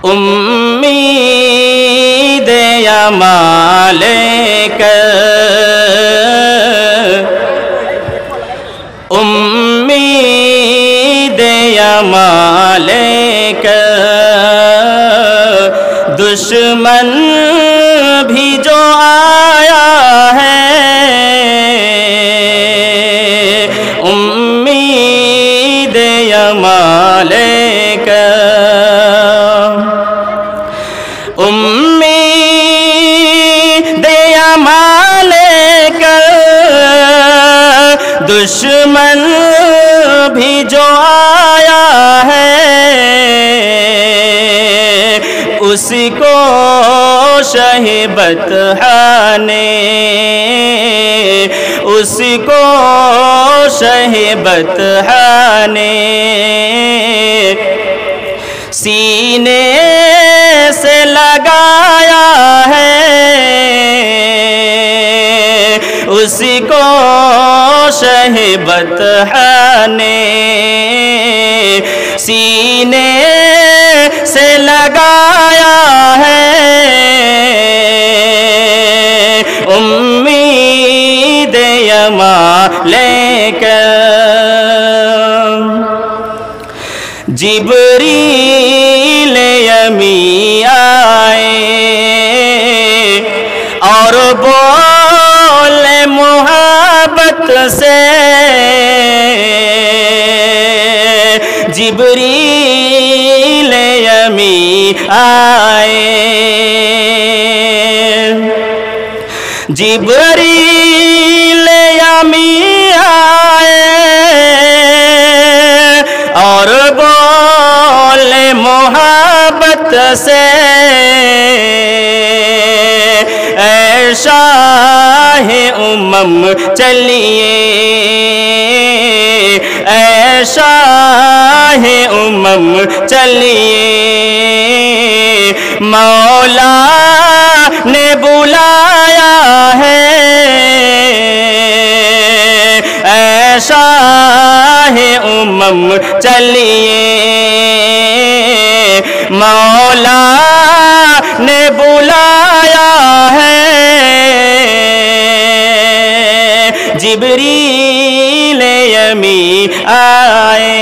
امید یا مالک امید یا مالک دشمن بھی جو آیا ہے امید یا مالک امید یا مالک دشمن بھی جو آیا ہے اس کو شہبت نے اس کو شہبت نے سینے سے لگایا ہے اس کو شہبت نے سینے سے لگایا ہے امید یا مالک جبریل امی آئے اور بولے محبت سے جبریل امی آئے جبریل امی آئے اور بولے محبت سے اے شاہ امم چلیے اے شاہ امم چلیے مولا نے بلایا ہے اے شاہ امم چلیے مولا نے بلایا ہے جبریل امی آئے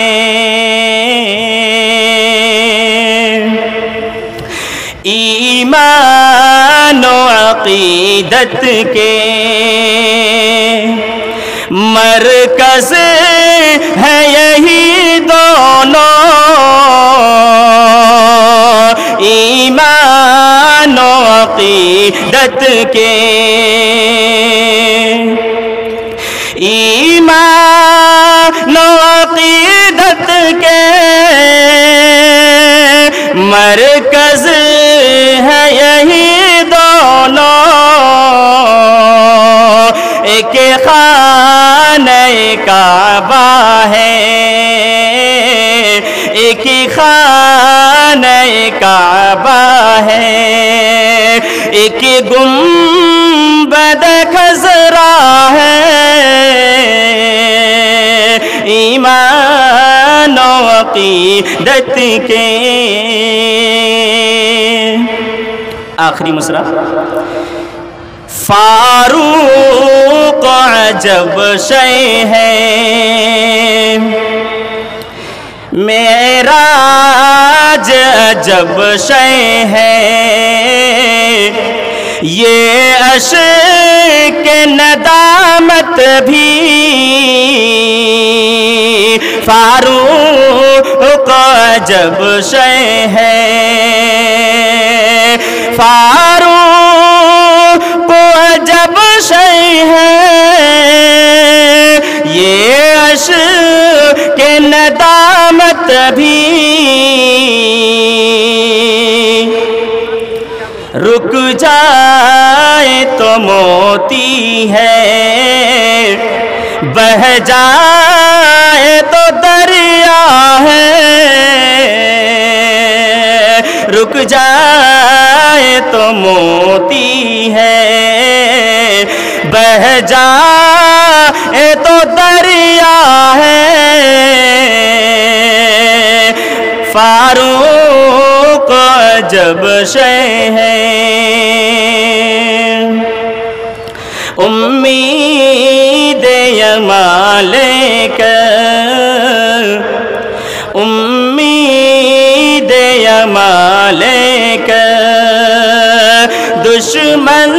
ایمان و عقیدت کے مرکز ہے یہی دونوں ایمان و عقیدت کے ایمان و عقیدت کے مرکز ہے یہی دونوں ایک خانہ کعبہ ہے ایک خانہ کعبہ ہے ایک گنبد خضرا ہے ایمان و عقیدت کے آخری مصرع فاروق عجب شے ہے معراج عجب شے ہے یہ عشق ندامت بھی فاروق عجب شے ہے فاروق عجب شے ہے یہ عشق ندامت بھی رک جائے تو موتی ہے بہ جائے تو دریا ہے رک جائے تو موتی ہے بہ جائے تو دریا ہے فاروق عجب شے ہے امید یمال کر امید یمال کر دشمن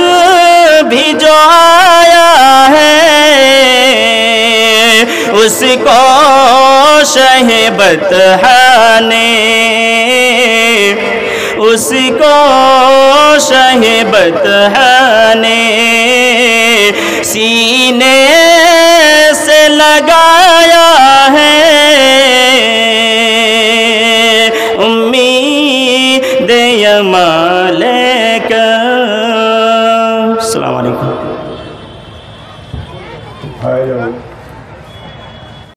بھی جو آیا ہے اس کو شہ بطحہ نے اس کو شہ بطحہ نے سینے سے لگا